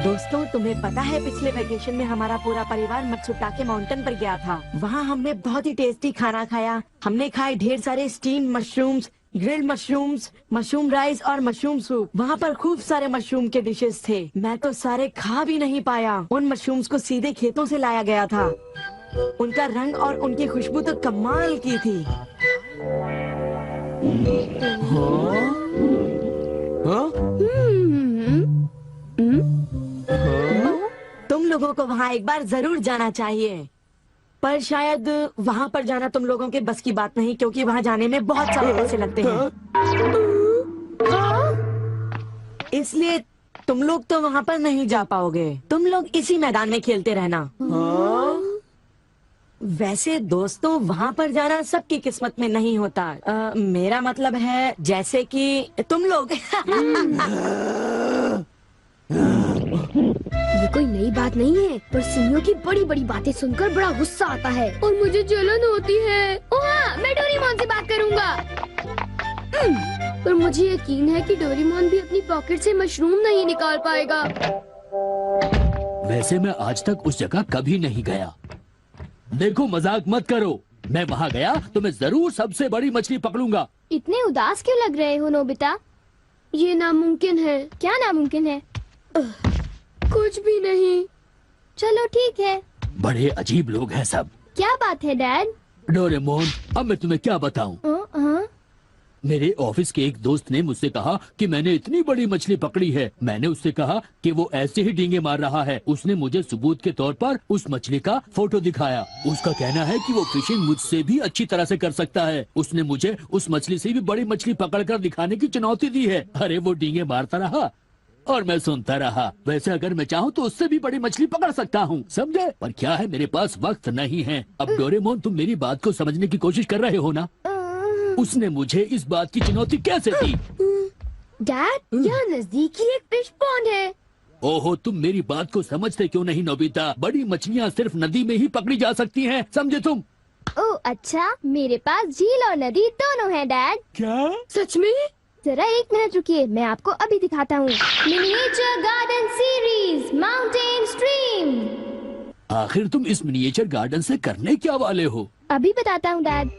दोस्तों, तुम्हें पता है पिछले वेकेशन में हमारा पूरा परिवार मत्सुटाके माउंटेन पर गया था। वहाँ हमने बहुत ही टेस्टी खाना खाया। हमने खाए ढेर सारे steam mushrooms, grilled mushrooms, mushroom rice और मशरूम सूप। वहाँ पर खूब सारे मशरूम के डिशेस थे। मैं तो सारे खा भी नहीं पाया। उन मशरूम्स को सीधे खेतों से लाया गया था। उनका रंग और उनकी खुशबू तो कमाल की थी। तुम लोगों को वहाँ एक बार जरूर जाना चाहिए, पर शायद वहाँ पर जाना तुम लोगों के बस की बात नहीं, क्योंकि वहाँ जाने में बहुत सारे पैसे लगते हैं। इसलिए तुम लोग तो वहाँ पर नहीं जा पाओगे। तुम लोग इसी मैदान में खेलते रहना। वैसे दोस्तों, वहाँ पर जाना सबकी किस्मत में नहीं होता। मेरा मतलब है जैसे कि तुम लोग। ये कोई नई बात नहीं है, पर सुनियो की बड़ी बड़ी बातें सुनकर बड़ा गुस्सा आता है और मुझे जलन होती है। ओह हाँ, मैं डोरेमोन से बात करूँगा। पर मुझे यकीन है कि डोरेमोन भी अपनी पॉकेट से मशरूम नहीं निकाल पाएगा। वैसे मैं आज तक उस जगह कभी नहीं गया। देखो, मजाक मत करो। मैं वहाँ गया तो मैं जरूर सबसे बड़ी मछली पकड़ूंगा। इतने उदास क्यों लग रहे हो नोबिता? ये नामुमकिन है। क्या नामुमकिन है? कुछ भी नहीं। चलो ठीक है। बड़े अजीब लोग हैं सब। क्या बात है डैड? डोरेमोन, अब मैं तुम्हें क्या बताऊं? मेरे ऑफिस के एक दोस्त ने मुझसे कहा कि मैंने इतनी बड़ी मछली पकड़ी है। मैंने उससे कहा कि वो ऐसे ही डींगे मार रहा है। उसने मुझे सबूत के तौर पर उस मछली का फोटो दिखाया। उसका कहना है कि वो फिशिंग मुझसे भी अच्छी तरह से कर सकता है। उसने मुझे उस मछली से भी बड़ी मछली पकड़कर दिखाने की चुनौती दी है। अरे वो डींगे मारता रहा और मैं सुनता रहा। वैसे अगर मैं चाहूँ तो उससे भी बड़ी मछली पकड़ सकता हूँ, समझे? पर क्या है, मेरे पास वक्त नहीं है। अब डोरेमोन, तुम मेरी बात को समझने की कोशिश कर रहे हो ना? उसने मुझे इस बात की चुनौती कैसे दी? डैड, यहाँ नजदीकी एक फिश पॉन्ड है। ओहो, तुम मेरी बात को समझते क्यों नहीं नोबिता? बड़ी मछलियाँ सिर्फ नदी में ही पकड़ी जा सकती हैं, समझे तुम? ओह अच्छा, मेरे पास झील और नदी दोनों हैं डैड। क्या? सच में? जरा एक मिनट रुकिए, मैं आपको अभी दिखाता हूँ। Miniature garden series mountain stream. आखिर तुम इस मिनिएचर गार्डन से करने क्या वाले हो? अभी बताता हूँ डैड।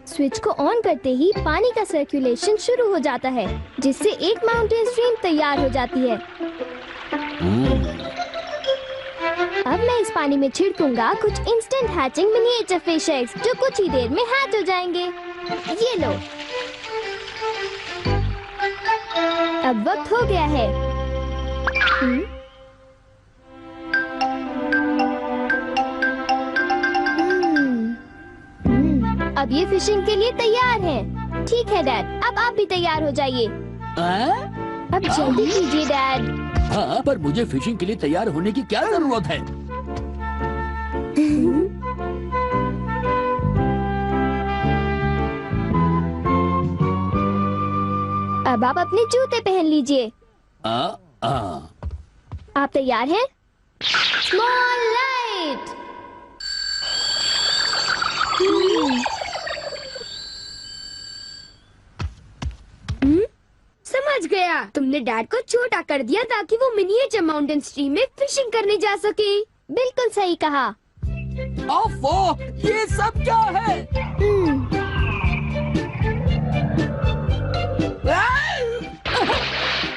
स्विच को ऑन करते ही पानी का सर्कुलेशन शुरू हो जाता है, जिससे एक माउंटेन स्ट्रीम तैयार हो जाती है। अब मैं इस पानी में छिड़कूंगा कुछ instant hatching miniature fish eggs, जो कुछ ही देर में हैच हो जाएंगे। ये लो। अब वक्त हो गया है। अब ये फिशिंग के लिए तैयार हैं। ठीक है डैड, अब आप भी तैयार हो जाइए। अब जल्दी कीजिए डैड। हाँ, पर मुझे फिशिंग के लिए तैयार होने की क्या जरूरत है? अब आप अपने जूते पहन लीजिए। आप तैयार हैं? Small light. समझ गया, तुमने डैड को छोटा कर दिया ताकि वो मिनिएचर माउंटेन स्ट्रीम में फिशिंग करने जा सके। बिल्कुल सही कहा। ओफो, ये सब क्या है?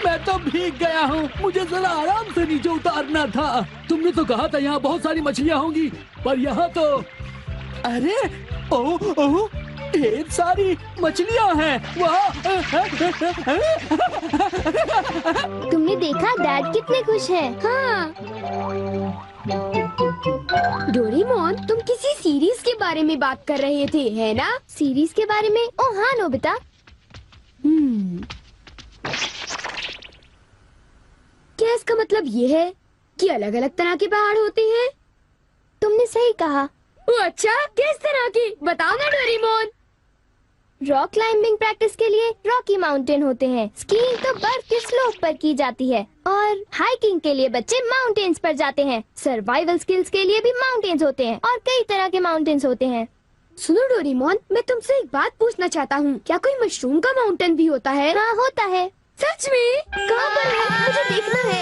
मैं तो भीग गया हूँ। मुझे जरा आराम से नीचे उतारना था। तुमने तो कहा था यहाँ बहुत सारी मछलियाँ होंगी, पर यहाँ तो अरे ओह, ढेर सारी मछलियाँ हैं। तुमने देखा डैड कितने खुश हैं। हाँ। डोरेमोन, तुम किसी सीरीज के बारे में बात कर रहे थे, है ना? सीरीज के बारे में? ओह हाँ नोबिता। क्या इसका मतलब ये है कि अलग अलग तरह के पहाड़ होते हैं? तुमने सही कहा। अच्छा, किस तरह की? बताओ ना डोरेमोन। रॉक क्लाइंबिंग प्रैक्टिस के लिए रॉकी माउंटेन होते हैं। स्कीइंग तो बर्फ के स्लोप पर की जाती है और हाइकिंग के लिए बच्चे माउंटेन्स पर जाते हैं। सर्वाइवल स्किल्स के लिए भी माउंटेन्स होते हैं और कई तरह के माउंटेन्स होते हैं। सुनो डोरेमोन, मैं तुमसे एक बात पूछना चाहता हूँ। क्या कोई मशरूम का माउंटेन भी होता है? हाँ होता है। सच में? कहाँ पर है? मुझे देखना है।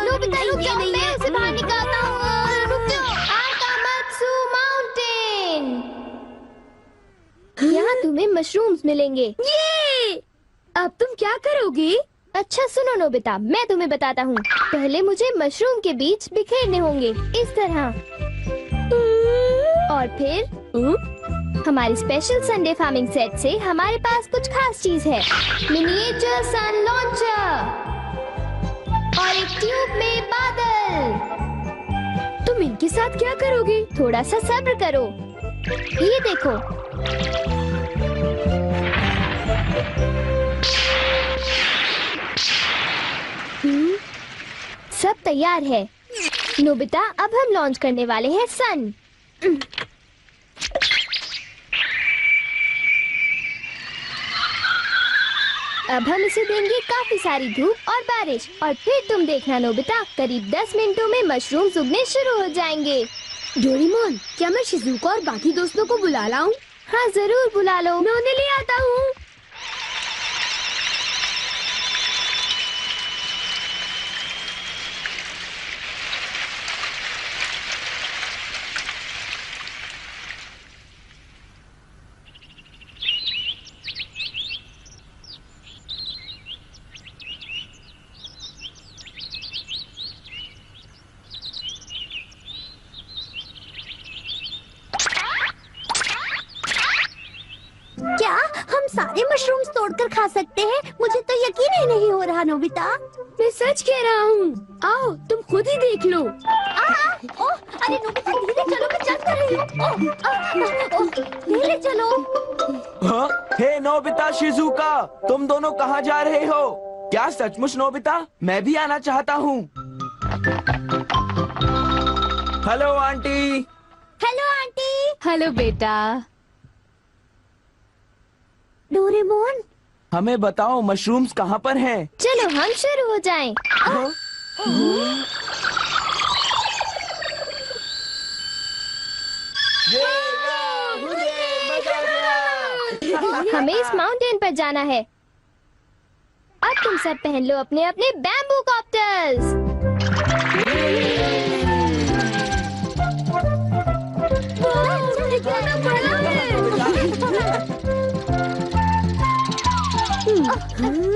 नोबिता रुक जाओ, मैं उसे बाहर निकालता हूँ। रुक जाओ। आकामात्सु माउंटेन। यहाँ तुम्हें मशरूम्स मिलेंगे। ये! अब तुम क्या करोगी? अच्छा सुनो नोबिता, मैं तुम्हें बताता हूँ। पहले मुझे मशरूम के बीज बिखेरने होंगे, इस तरह। और फिर हमारी स्पेशल संडे फार्मिंग सेट से हमारे पास कुछ खास चीज है। मिनिएचर सन लॉन्चर और एक ट्यूब में बादल। तुम इनके साथ क्या करोगी? थोड़ा सा सब्र करो। ये देखो। सब तैयार है। नोबिता, अब हम लॉन्च करने वाले हैं सन। अब हम इसे देंगे काफी सारी धूप और बारिश, और फिर तुम देखना नोबिता, करीब 10 मिनटों में मशरूम्स उगने शुरू हो जाएंगे। डोरेमोन, क्या मैं शिजुका और बाकी दोस्तों को बुला लाऊं? हाँ जरूर बुला लो, मैं उन्हें ले आता हूँ। क्या हम सारे मशरूम्स तोड़कर खा सकते हैं? मुझे तो यकीन ही नहीं हो रहा नोबिता। मैं सच कह रहा हूँ। आओ तुम खुद ही देख लो। ओह, अरे नोबिता धीरे चलो, मैं चल कर रही हूँ। धीरे चलो। हाँ? हे नोबिता, शिजुका, तुम दोनों कहाँ जा रहे हो? क्या सचमुच नोबिता? मैं भी आना चाहता हूँ। Hello aunty. Hello aunty. Hello बेटा। डोरेमोन, हमें बताओ मशरूम्स कहाँ पर हैं? चलो हम शुरू हो जाएं। हाँ? हमें इस माउंटेन पर जाना है। अब तुम सब पहन लो अपने अपने बैम्बू कॉप्टर्स।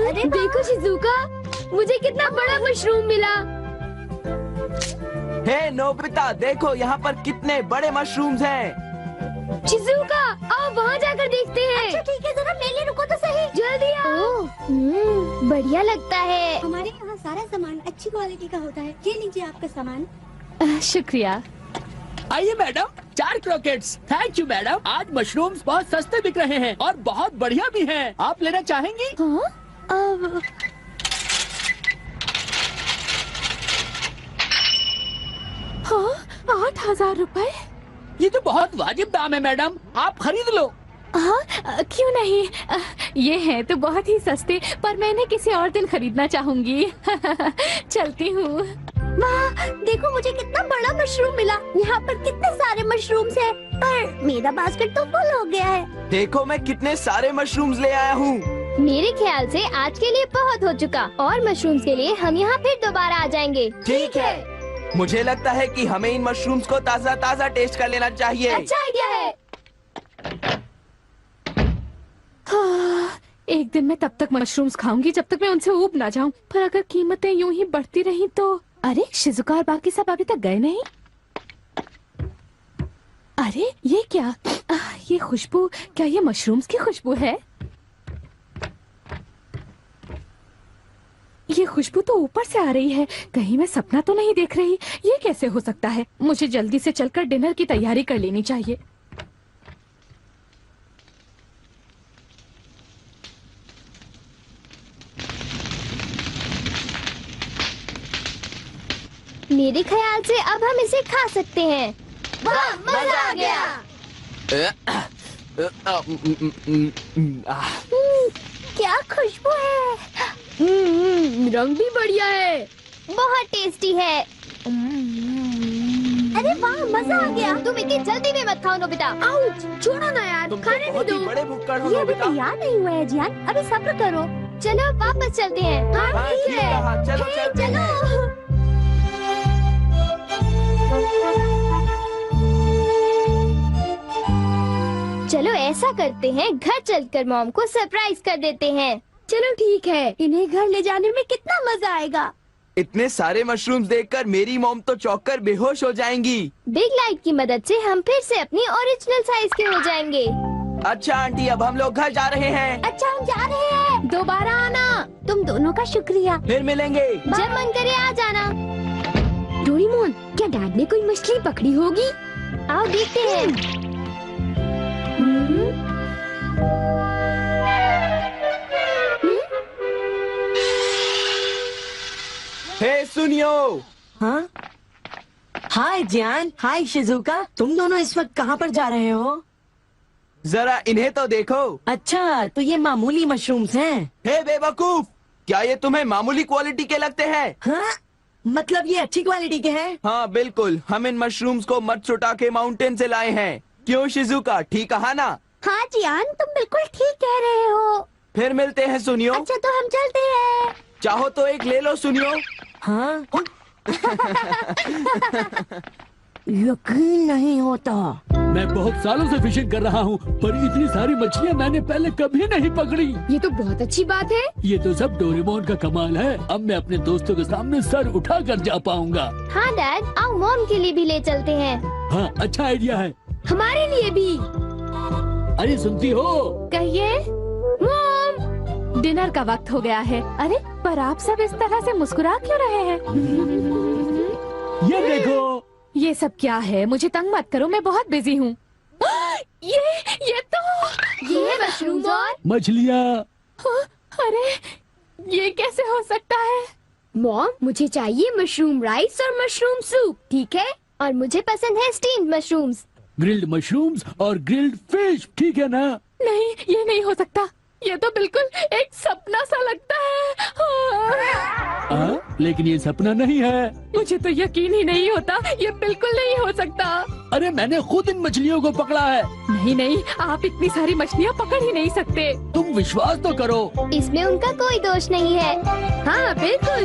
अरे देखो शिजुका, मुझे कितना बड़ा मशरूम मिला। हे नोबिता, देखो यहाँ पर कितने बड़े मशरूम्स हैं। शिजुका, आओ वहाँ जाकर देखते हैं। अच्छा ठीक है, जरा मेले रुको तो सही। जल्दी आओ। बढ़िया लगता है। हमारे यहाँ सारा सामान अच्छी क्वालिटी का होता है। ये लीजिए आपका सामान। शुक्रिया। आइए madam, 4 croquettes. Thank you madam. आज मशरूम्स बहुत सस्ते बिक रहे हैं और बहुत बढ़िया भी हैं। आप लेना चाहेंगी? हाँ? 8,000 रुपए? ये तो बहुत वाजिब दाम है मैडम, आप खरीद लो। हाँ, क्यों नहीं। ये हैं तो बहुत ही सस्ते, पर मैं इन्हें किसी और दिन खरीदना चाहूंगी। चलती हूँ। वाह, देखो मुझे कितना बड़ा मशरूम मिला। यहाँ पर कितने सारे मशरूम्स हैं, पर मेरा बास्केट तो फुल हो गया है। देखो मैं कितने सारे मशरूम्स ले आया हूँ। मेरे ख्याल से आज के लिए बहुत हो चुका, और मशरूम्स के लिए हम यहाँ फिर दोबारा आ जाएंगे। ठीक है। मुझे लगता है कि हमें इन मशरूम्स को ताज़ा ताज़ा टेस्ट कर लेना चाहिए। अच्छा आइडिया है। हाँ, एक दिन मैं तब तक मशरूम्स खाऊंगी जब तक मैं उनसे ऊब ना जाऊं। पर अगर कीमतें यूं ही बढ़ती रहीं तो। अरे शिजुका और बाकी सब अभी तक गए नहीं। अरे ये क्या? ये खुशबू, क्या ये मशरूम्स की खुशबू है? ये खुशबू तो ऊपर से आ रही है। कहीं मैं सपना तो नहीं देख रही? ये कैसे हो सकता है? मुझे जल्दी से चलकर डिनर की तैयारी कर लेनी चाहिए। मेरे ख्याल से अब हम इसे खा सकते हैं। वाह, मजा आ गया। क्या खुशबू है। रंग भी बढ़िया है। बहुत टेस्टी है। अरे वाह, मजा आ गया। तुम इतनी जल्दी में मत खाओ नोबिता। आउच, छोड़ो ना यार, तुम तो खाने भी बहुत दो। ही बड़े भुक्कड़ हो ये अभी नोबिता। तैयार नहीं हुआ है जियान, अभी सब्र करो। चलो वापस चलते हैं। हाँ हाँ, ठीक ठीक है। कहा, चलो हे, चलते हैं। चलो ऐसा करते हैं, घर चलकर मॉम को सरप्राइज कर देते हैं। चलो ठीक है। इन्हें घर ले जाने में कितना मजा आएगा। इतने सारे मशरूम्स देखकर मेरी मॉम तो चौंक कर बेहोश हो जाएंगी। बिग लाइट की मदद से हम फिर से अपनी ओरिजिनल साइज के हो जाएंगे। अच्छा आंटी, अब हम लोग घर जा रहे हैं। अच्छा हम जा रहे हैं। दोबारा आना। तुम दोनों का शुक्रिया। फिर मिलेंगे। जब मन करे आ जाना। डोरेमोन, क्या डैड ने कोई मछली पकड़ी होगी? आओ देखते हैं। हे सुनियो, हाँ हाय जियान, हाय शिजुका, तुम दोनों इस वक्त कहाँ पर जा रहे हो? जरा इन्हें तो देखो। अच्छा, तो ये मामूली मशरूम्स हैं। हे बेवकूफ, क्या ये तुम्हें मामूली क्वालिटी के लगते हैं? हाँ? मतलब ये अच्छी क्वालिटी के हैं? हाँ बिल्कुल, हम इन मशरूम्स को मत्सुटाके माउंटेन से लाए हैं। क्यों शिजुका, ठीक कहा ना? हाँ जियान, तुम बिल्कुल ठीक कह रहे हो। फिर मिलते हैं सुनियो। अच्छा तो हम चलते हैं। चाहो तो एक ले लो सुनियो। हाँ? यकीन नहीं होता। मैं बहुत सालों से फिशिंग कर रहा हूँ, पर इतनी सारी मछलियाँ मैंने पहले कभी नहीं पकड़ी। ये तो बहुत अच्छी बात है। ये तो सब डोरेमोन का कमाल है। अब मैं अपने दोस्तों के सामने सर उठा कर जा पाऊंगा। हाँ डैड, आओ मॉम के लिए भी ले चलते हैं। हाँ, अच्छा आइडिया है। हमारे लिए भी। अरे सुनती हो? कहिए। मॉम, डिनर का वक्त हो गया है। अरे पर आप सब इस तरह से मुस्कुरा क्यों रहे हैं? ये देखो। ये सब क्या है? मुझे तंग मत करो, मैं बहुत बिजी हूँ। ये तो ये है मशरूम्स और मछलियाँ। अरे ये कैसे हो सकता है? मॉम, मुझे चाहिए मशरूम राइस और मशरूम सूप, ठीक है? और मुझे पसंद है स्टीम्ड मशरूम्स। ग्रिल्ड मशरूम्स और ग्रिल्ड फिश, ठीक है ना? नहीं, ये नहीं हो सकता। ये तो बिल्कुल एक सपना सा लगता है। लेकिन ये सपना नहीं है। मुझे तो यकीन ही नहीं होता, ये बिल्कुल नहीं हो सकता। अरे मैंने खुद इन मछलियों को पकड़ा है। नहीं नहीं, आप इतनी सारी मछलियाँ पकड़ ही नहीं सकते। तुम विश्वास तो करो। इसमें उनका कोई दोष नहीं है। हाँ बिल्कुल।